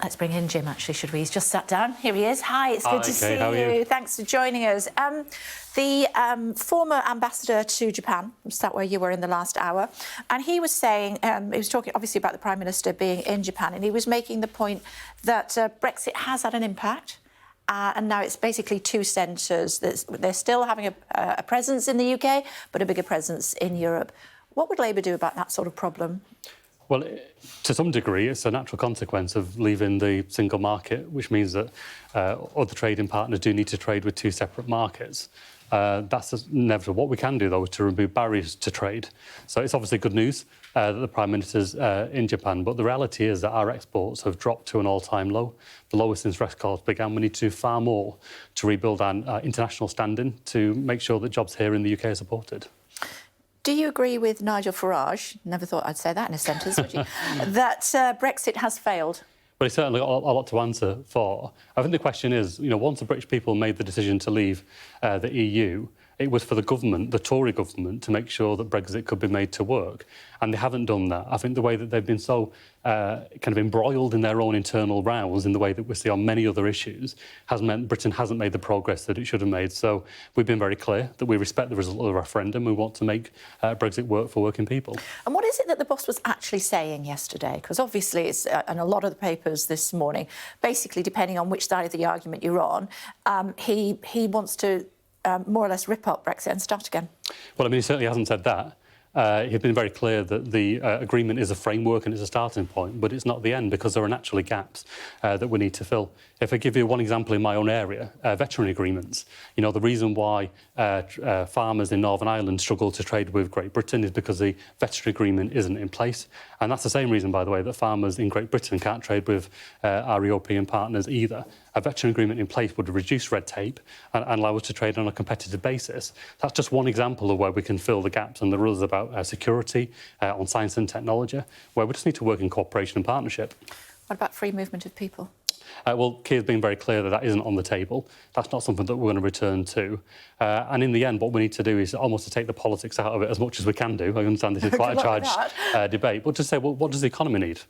Let's bring in Jim, actually, should we? He's just sat down. Here he is. Hi, it's good to see you. Thanks for joining us. The former ambassador to Japan, sat where you were in the last hour, and he was saying, he was talking obviously about the Prime Minister being in Japan, and he was making the point that Brexit has had an impact. And now it's basically two centres. They're still having a presence in the UK, but a bigger presence in Europe. What would Labour do about that sort of problem? Well, to some degree, it's a natural consequence of leaving the single market, which means that other trading partners do need to trade with two separate markets. That's inevitable. What we can do, though, is to remove barriers to trade. So it's obviously good news that the Prime Minister's in Japan, but the reality is that our exports have dropped to an all-time low, the lowest since records began. We need to do far more to rebuild our international standing to make sure that jobs here in the UK are supported. Do you agree with Nigel Farage, never thought I'd say that in a sentence, would you, that Brexit has failed? Well, it's certainly got a lot to answer for. I think the question is, once the British people made the decision to leave the EU, it was for the government, the Tory government, to make sure that Brexit could be made to work. And they haven't done that. I think the way that they've been so kind of embroiled in their own internal rows in the way that we see on many other issues has meant Britain hasn't made the progress that it should have made. So we've been very clear that we respect the result of the referendum. We want to make Brexit work for working people. And what is it that the boss was actually saying yesterday? Because obviously it's, and a lot of the papers this morning, basically depending on which side of the argument you're on, he wants to more or less rip up Brexit and start again. Well, I mean, he certainly hasn't said that. He's been very clear that the agreement is a framework and it's a starting point, but it's not the end because there are naturally gaps that we need to fill. If I give you one example in my own area, veterinary agreements. The reason why farmers in Northern Ireland struggle to trade with Great Britain is because the veterinary agreement isn't in place. And that's the same reason, by the way, that farmers in Great Britain can't trade with our European partners either. A veterinary agreement in place would reduce red tape and allow us to trade on a competitive basis. That's just one example of where we can fill the gaps, and the rules about security, on science and technology, where we just need to work in cooperation and partnership. What about free movement of people? Well, Kay's been very clear that that isn't on the table. That's not something that we're going to return to. And in the end, what we need to do is almost to take the politics out of it as much as we can do. I understand this is quite a charged debate, but to say, well, what does the economy need?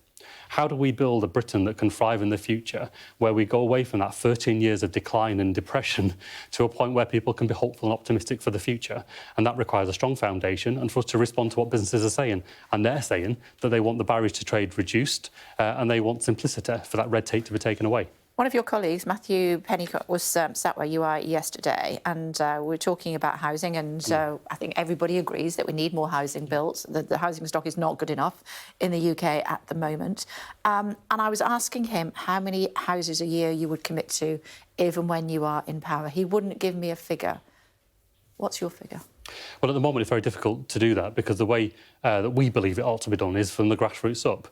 How do we build a Britain that can thrive in the future, where we go away from that 13 years of decline and depression to a point where people can be hopeful and optimistic for the future? And that requires a strong foundation and for us to respond to what businesses are saying. And they're saying that they want the barriers to trade reduced and they want simplicity for that red tape to be taken away. One of your colleagues, Matthew Pennycock, was sat where you are yesterday, and we were talking about housing, and I think everybody agrees that we need more housing built. The housing stock is not good enough in the UK at the moment. And I was asking him how many houses a year you would commit to even when you are in power. He wouldn't give me a figure. What's your figure? Well, at the moment, it's very difficult to do that because the way that we believe it ought to be done is from the grassroots up.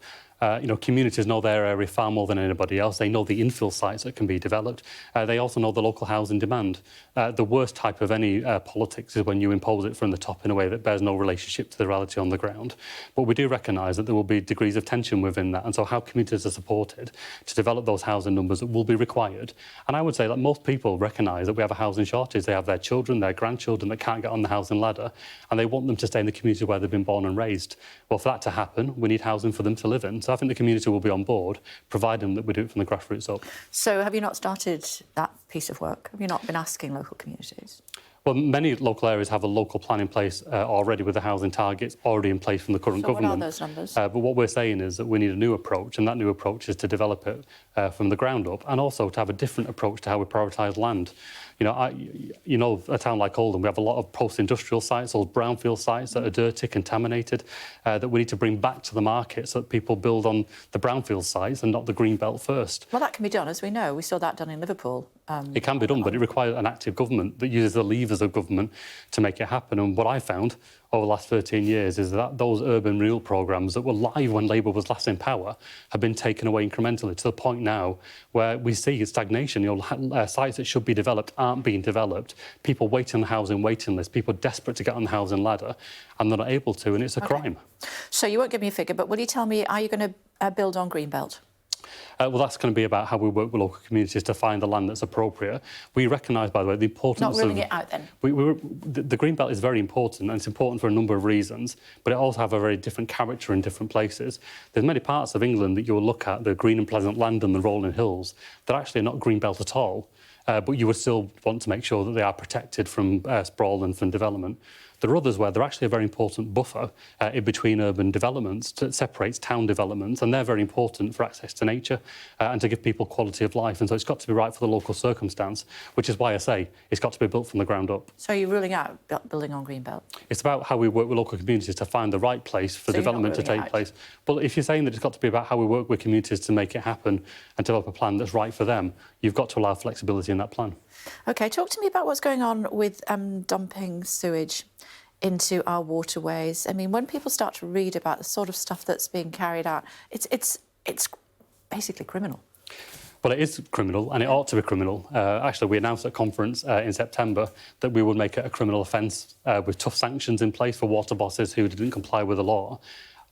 Communities know their area far more than anybody else. They know the infill sites that can be developed. They also know the local housing demand. The worst type of any politics is when you impose it from the top in a way that bears no relationship to the reality on the ground. But we do recognise that there will be degrees of tension within that, and so how communities are supported to develop those housing numbers that will be required. And I would say that most people recognise that we have a housing shortage. They have their children, their grandchildren that can't get on the housing ladder, and they want them to stay in the community where they've been born and raised. Well, for that to happen, we need housing for them to live in. So I think the community will be on board, providing that we do it from the grassroots up. So have you not started that piece of work? Have you not been asking local communities? Well, many local areas have a local plan in place already with the housing targets already in place from the current government. What are those numbers? But what we're saying is that we need a new approach, and that new approach is to develop it from the ground up, and also to have a different approach to how we prioritise land. A town like Oldham, we have a lot of post-industrial sites, those brownfield sites that are dirty, contaminated, that we need to bring back to the market so that people build on the brownfield sites and not the green belt first. Well, that can be done, as we know. We saw that done in Liverpool. It can be done, but it requires an active government that uses the levers of government to make it happen. And what I found over the last 13 years is that those urban renewal programmes that were live when Labour was last in power have been taken away incrementally to the point now where we see stagnation. Sites that should be developed aren't being developed. People waiting on the housing waiting list, people desperate to get on the housing ladder, and they're not able to, and it's a crime. So you won't give me a figure, but will you tell me, are you going to build on Greenbelt? Well, that's going to be about how we work with local communities to find the land that's appropriate. We recognise, by the way, the importance Not ruling it out, then? The green belt is very important, and it's important for a number of reasons, but it also has a very different character in different places. There's many parts of England that you'll look at, the green and pleasant land and the rolling hills, that actually are not green belt at all, but you would still want to make sure that they are protected from sprawl and from development. There are others where they're actually a very important buffer in between urban developments that separates town developments, and they're very important for access to nature and to give people quality of life. And so it's got to be right for the local circumstance, which is why I say it's got to be built from the ground up. So you're ruling out building on greenbelt? It's about how we work with local communities to find the right place for development to take place. Well, if you're saying that it's got to be about how we work with communities to make it happen and develop a plan that's right for them, you've got to allow flexibility in that plan. OK, talk to me about what's going on with dumping sewage into our waterways. I mean, when people start to read about the sort of stuff that's being carried out, it's basically criminal. Well, it is criminal, and it ought to be criminal. Actually, we announced at a conference in September that we would make it a criminal offence with tough sanctions in place for water bosses who didn't comply with the law.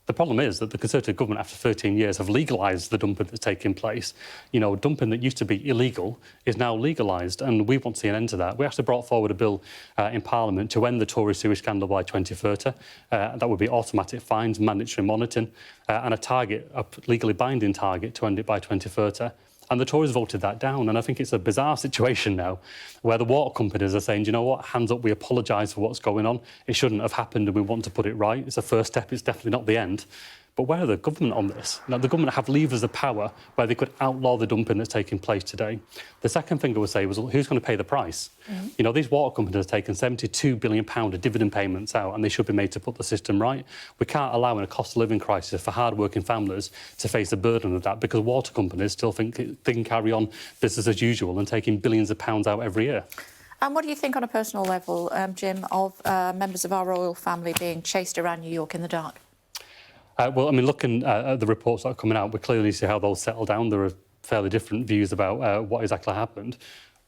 The problem is that the Conservative government, after 13 years, have legalised the dumping that's taking place. You know, dumping that used to be illegal is now legalised, and we want to see an end to that. We actually brought forward a bill in Parliament to end the Tory sewage scandal by 2030. That would be automatic fines, mandatory monitoring, and a legally binding target to end it by 2030. And the Tories voted that down. And I think it's a bizarre situation now where the water companies are saying, you know what, hands up, we apologise for what's going on. It shouldn't have happened and we want to put it right. It's a first step. It's definitely not the end. But where are the government on this? Now, the government have levers of power where they could outlaw the dumping that's taking place today. The second thing I would say was, well, who's going to pay the price? You know, these water companies have taken £72 billion of dividend payments out, and they should be made to put the system right. We can't allow in a cost of living crisis for hard-working families to face the burden of that, because water companies still think they can carry on business as usual and taking billions of pounds out every year. And what do you think on a personal level, Jim, of members of our royal family being chased around New York in the dark? Well, I mean, looking at the reports that are coming out, we clearly see how those settle down. There are fairly different views about what exactly happened.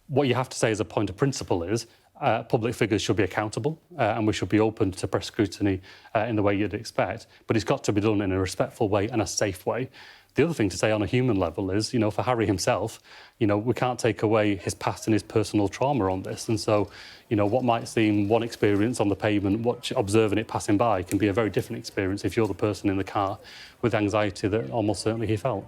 What you have to say as a point of principle is public figures should be accountable and we should be open to press scrutiny in the way you'd expect. But it's got to be done in a respectful way and a safe way. The other thing to say on a human level is, you know, for Harry himself, you know, we can't take away his past and his personal trauma on this. And so, you know, what might seem one experience on the pavement, observing it passing by, can be a very different experience if you're the person in the car with anxiety that almost certainly he felt.